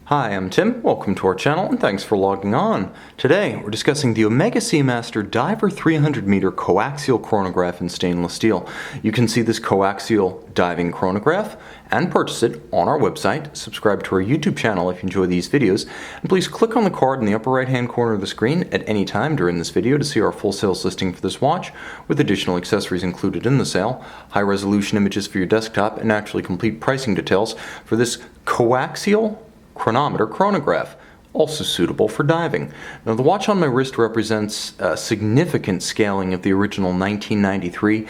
Hi, I'm Tim. Welcome to our channel and thanks for logging on. Today we're discussing the Omega Seamaster Diver 300m Coaxial Chronograph in stainless steel. You can see this coaxial diving chronograph and purchase it on our website. Subscribe to our YouTube channel if you enjoy these videos. And please click on the card in the upper right hand corner of the screen at any time during this video to see our full sales listing for this watch with additional accessories included in the sale, high resolution images for your desktop, and actually complete pricing details for this coaxial chronometer chronograph, also suitable for diving. Now, the watch on my wrist represents a significant scaling of the original 1993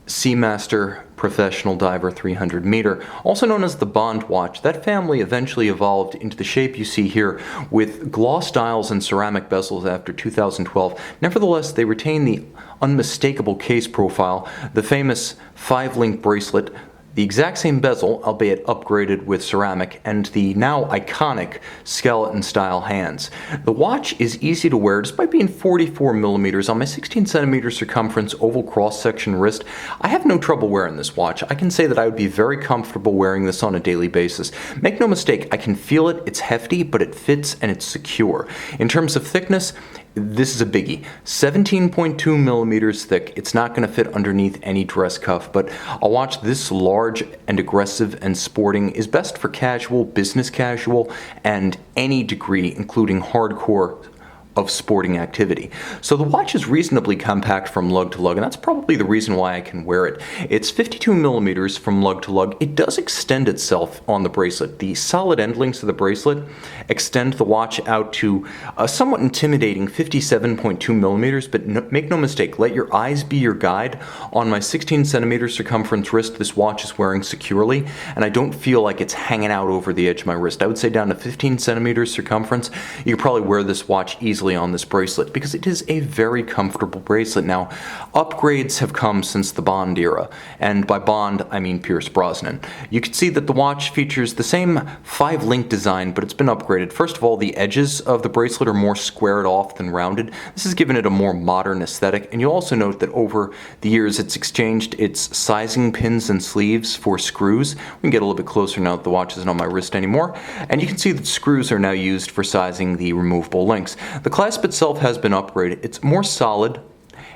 Seamaster Professional Diver 300m, also known as the Bond watch. That family eventually evolved into the shape you see here with gloss dials and ceramic bezels after 2012. Nevertheless, they retain the unmistakable case profile, the famous 5-link bracelet, the exact same bezel, albeit upgraded with ceramic, and the now iconic skeleton-style hands. The watch is easy to wear despite being 44mm on my 16cm circumference oval cross-section wrist. I have no trouble wearing this watch. I can say that I would be very comfortable wearing this on a daily basis. Make no mistake, I can feel it, it's hefty, but it fits and it's secure. In terms of thickness, this is a biggie. 17.2mm thick. It's not going to fit underneath any dress cuff, but a watch this large and aggressive and sporting is best for casual, business casual, and any degree, including hardcore of sporting activity. So the watch is reasonably compact from lug to lug, and that's probably the reason why I can wear it. It's 52mm from lug to lug. It does extend itself on the bracelet. The solid end links of the bracelet extend the watch out to a somewhat intimidating 57.2mm, but make no mistake, let your eyes be your guide. On my 16cm circumference wrist, this watch is wearing securely, and I don't feel like it's hanging out over the edge of my wrist. I would say down to 15cm circumference, you could probably wear this watch easily on this bracelet because it is a very comfortable bracelet. Now, upgrades have come since the Bond era, and by Bond I mean Pierce Brosnan. You can see that the watch features the same 5-link design, but it's been upgraded. First of all, the edges of the bracelet are more squared off than rounded. This has given it a more modern aesthetic, and you'll also note that over the years it's exchanged its sizing pins and sleeves for screws. We can get a little bit closer now that the watch isn't on my wrist anymore, and you can see that screws are now used for sizing the removable links. The clasp itself has been upgraded. It's more solid,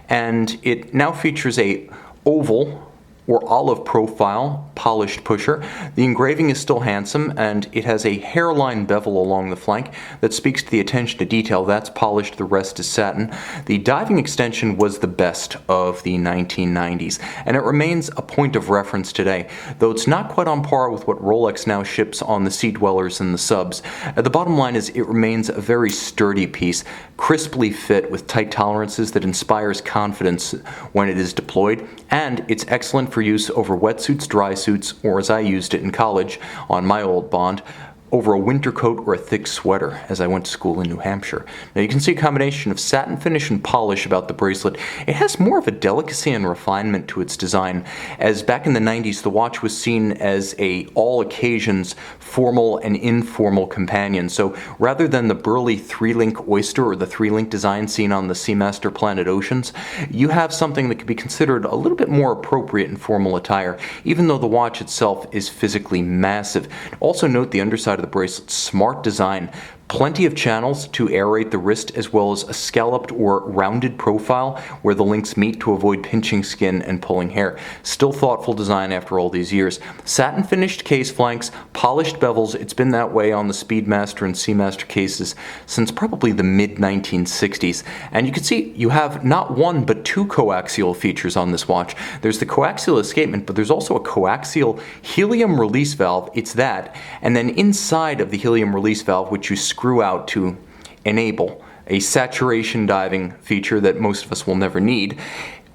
and it now features a oval or olive profile polished pusher. The engraving is still handsome, and it has a hairline bevel along the flank that speaks to the attention to detail. That's polished, the rest is satin. The diving extension was the best of the 1990s, and it remains a point of reference today, though it's not quite on par with what Rolex now ships on the Sea Dwellers and the subs. The bottom line is it remains a very sturdy piece, crisply fit with tight tolerances that inspires confidence when it is deployed, and it's excellent for use over wetsuits, dry suits, or as I used it in college on my old Bond, over a winter coat or a thick sweater as I went to school in New Hampshire. Now you can see a combination of satin finish and polish about the bracelet. It has more of a delicacy and refinement to its design, as back in the 90s the watch was seen as a all occasions formal and informal companion. So rather than the burly 3-link oyster or the 3-link design seen on the Seamaster Planet Oceans, you have something that could be considered a little bit more appropriate in formal attire, even though the watch itself is physically massive. Also note the underside of the bracelet's smart design. Plenty of channels to aerate the wrist, as well as a scalloped or rounded profile where the links meet to avoid pinching skin and pulling hair. Still thoughtful design after all these years. Satin finished case flanks, polished bevels. It's been that way on the Speedmaster and Seamaster cases since probably the mid-1960s. And you can see you have not one but two coaxial features on this watch. There's the coaxial escapement, but there's also a coaxial helium release valve. It's that. And then inside of the helium release valve, which you screw out to enable a saturation diving feature that most of us will never need.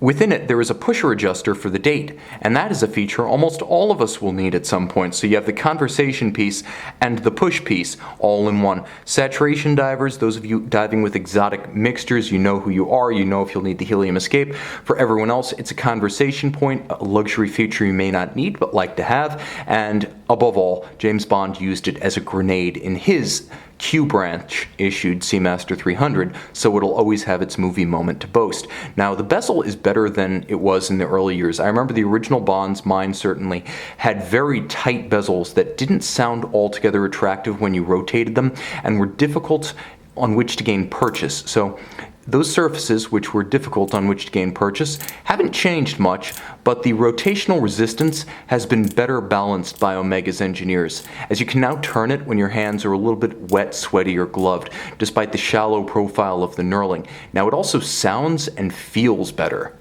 Within it, there is a pusher adjuster for the date, and that is a feature almost all of us will need at some point. So you have the conversation piece and the push piece all in one. Saturation divers, those of you diving with exotic mixtures, you know who you are, you know if you'll need the helium escape. For everyone else, it's a conversation point, a luxury feature you may not need but like to have, and above all, James Bond used it as a grenade in his Q branch issued Seamaster 300, so it'll always have its movie moment to boast. Now, the bezel is better better than it was in the early years. I remember the original Bonds, mine certainly, had very tight bezels that didn't sound altogether attractive when you rotated them and were difficult on which to gain purchase. So those surfaces, which were difficult on which to gain purchase, haven't changed much, but the rotational resistance has been better balanced by Omega's engineers, as you can now turn it when your hands are a little bit wet, sweaty, or gloved, despite the shallow profile of the knurling. Now it also sounds and feels better.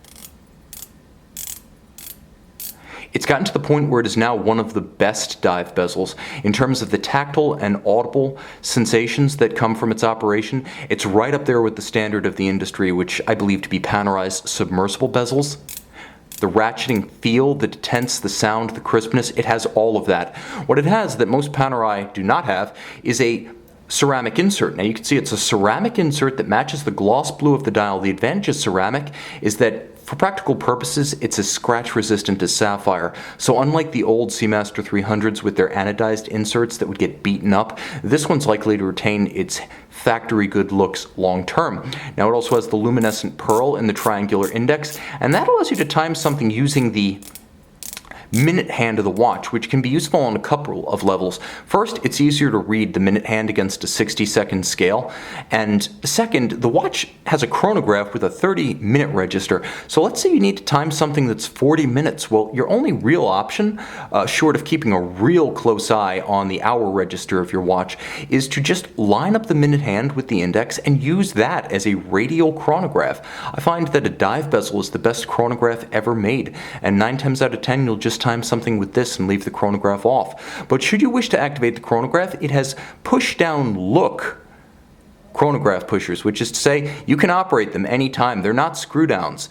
It's gotten to the point where it is now one of the best dive bezels in terms of the tactile and audible sensations that come from its operation. It's right up there with the standard of the industry, which I believe to be Panerai submersible bezels. The ratcheting feel, the detents, the sound, the crispness, it has all of that. What it has that most Panerai do not have is a ceramic insert. Now you can see it's a ceramic insert that matches the gloss blue of the dial. The advantage of ceramic is that for practical purposes, it's as scratch resistant as sapphire. So unlike the old Seamaster 300s with their anodized inserts that would get beaten up, this one's likely to retain its factory good looks long term. Now it also has the luminescent pearl in the triangular index, and that allows you to time something using the minute hand of the watch, which can be useful on a couple of levels. First, it's easier to read the minute hand against a 60-second scale, and second, the watch has a chronograph with a 30-minute register. So let's say you need to time something that's 40 minutes. Well, your only real option, short of keeping a real close eye on the hour register of your watch, is to just line up the minute hand with the index and use that as a radial chronograph. I find that a dive bezel is the best chronograph ever made, and 9 times out of 10 you'll just time something with this and leave the chronograph off. But should you wish to activate the chronograph, it has push-down look chronograph pushers, which is to say you can operate them anytime. They're not screw downs.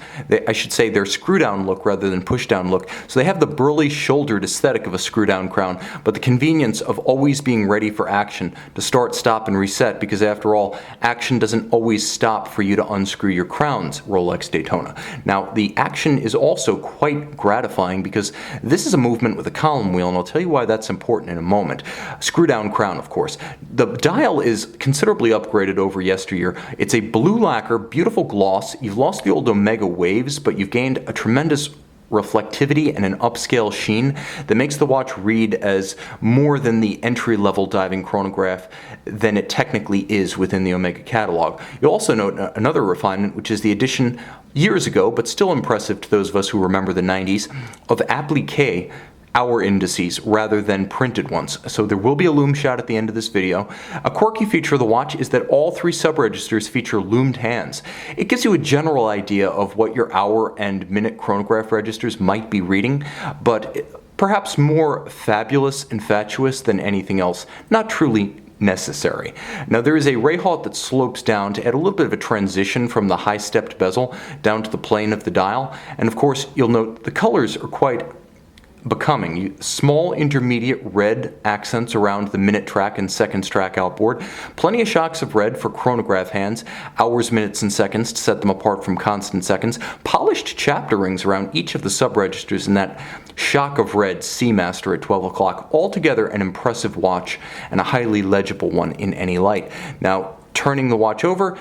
I should say they're screw down look rather than push down look. So they have the burly shouldered aesthetic of a screw down crown, but the convenience of always being ready for action to start, stop, and reset, because after all, action doesn't always stop for you to unscrew your crowns, Rolex Daytona. Now the action is also quite gratifying because this is a movement with a column wheel, and I'll tell you why that's important in a moment. Screw down crown, of course. The dial is considerably upgraded over yesteryear. It's a blue lacquer, beautiful gloss. You've lost the old Omega waves, but you've gained a tremendous reflectivity and an upscale sheen that makes the watch read as more than the entry-level diving chronograph than it technically is within the Omega catalog. You'll also note another refinement, which is the addition years ago, but still impressive to those of us who remember the 90s, of applique hour indices rather than printed ones. So there will be a loom shot at the end of this video. A quirky feature of the watch is that all 3 sub-registers feature loomed hands. It gives you a general idea of what your hour and minute chronograph registers might be reading, but perhaps more fabulous and fatuous than anything else. Not truly necessary. Now there is a ray halt that slopes down to add a little bit of a transition from the high-stepped bezel down to the plane of the dial, and of course you'll note the colors are quite becoming. Small intermediate red accents around the minute track and seconds track outboard. Plenty of shocks of red for chronograph hands, hours, minutes, and seconds to set them apart from constant seconds. Polished chapter rings around each of the sub-registers in that shock of red Seamaster at 12 o'clock. Altogether an impressive watch and a highly legible one in any light. Now, turning the watch over,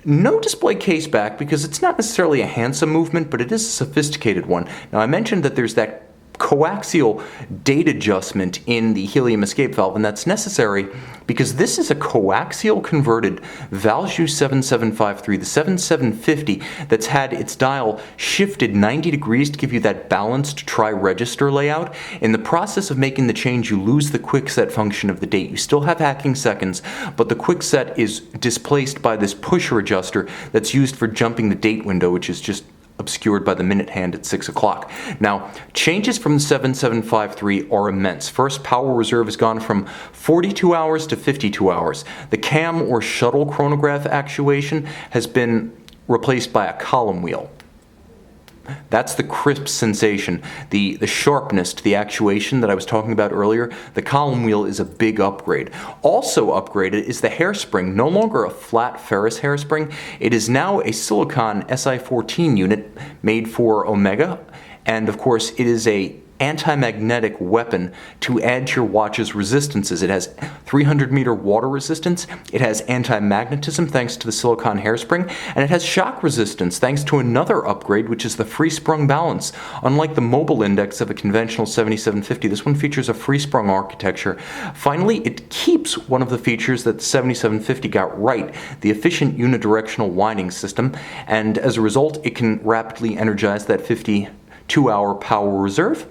no display case back because it's not necessarily a handsome movement, but it is a sophisticated one. Now, I mentioned that there's that coaxial date adjustment in the Helium escape valve, and that's necessary because this is a coaxial converted Valjoux 7753, the 7750, that's had its dial shifted 90 degrees to give you that balanced tri-register layout. In the process of making the change, you lose the quickset function of the date. You still have hacking seconds, but the quickset is displaced by this pusher adjuster that's used for jumping the date window, which is just obscured by the minute hand at 6 o'clock. Now, changes from the 7753 are immense. First, power reserve has gone from 42 hours to 52 hours. The cam or shuttle chronograph actuation has been replaced by a column wheel. That's the crisp sensation, the sharpness to the actuation that I was talking about earlier. The column wheel is a big upgrade. Also upgraded is the hairspring, no longer a flat ferrous hairspring. It is now a silicon SI14 unit made for Omega, and of course it is a anti-magnetic weapon to add to your watch's resistances. It has 300-meter water resistance, it has anti-magnetism thanks to the silicone hairspring, and it has shock resistance thanks to another upgrade, which is the free-sprung balance. Unlike the mobile index of a conventional 7750, this one features a free-sprung architecture. Finally, it keeps one of the features that the 7750 got right, the efficient unidirectional winding system, and as a result, it can rapidly energize that 52-hour power reserve.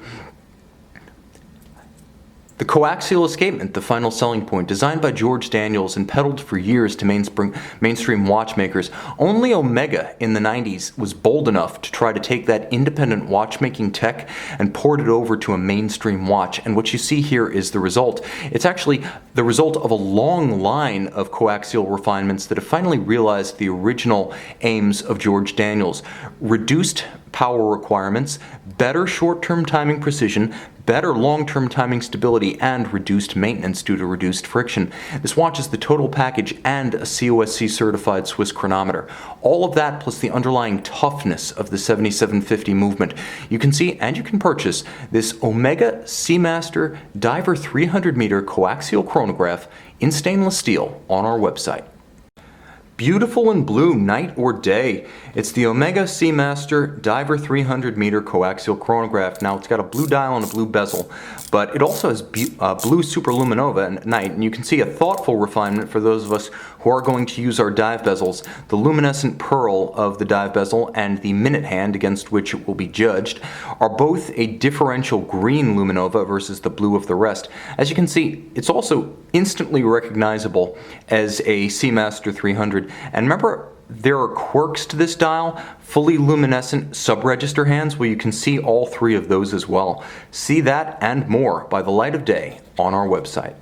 The Coaxial Escapement, the final selling point, designed by George Daniels and peddled for years to mainstream watchmakers. Only Omega in the 90s was bold enough to try to take that independent watchmaking tech and port it over to a mainstream watch. And what you see here is the result. It's actually the result of a long line of coaxial refinements that have finally realized the original aims of George Daniels. Reduced power requirements, better short-term timing precision, better long-term timing stability, and reduced maintenance due to reduced friction. This watch is the total package and a COSC certified Swiss chronometer. All of that plus the underlying toughness of the 7750 movement. You can see and you can purchase this Omega Seamaster Diver 300-meter coaxial chronograph in stainless steel on our website. Beautiful in blue, night or day. It's the Omega Seamaster Diver 300-meter coaxial chronograph. Now, it's got a blue dial and a blue bezel, but it also has blue superluminova at night, and you can see a thoughtful refinement for those of us who are going to use our dive bezels. The luminescent pearl of the dive bezel and the minute hand against which it will be judged are both a differential green luminova versus the blue of the rest. As you can see, it's also instantly recognizable as a Seamaster 300. And remember, there are quirks to this dial, fully luminescent sub-register hands. Well, you can see all three of those as well. See that and more by the light of day on our website.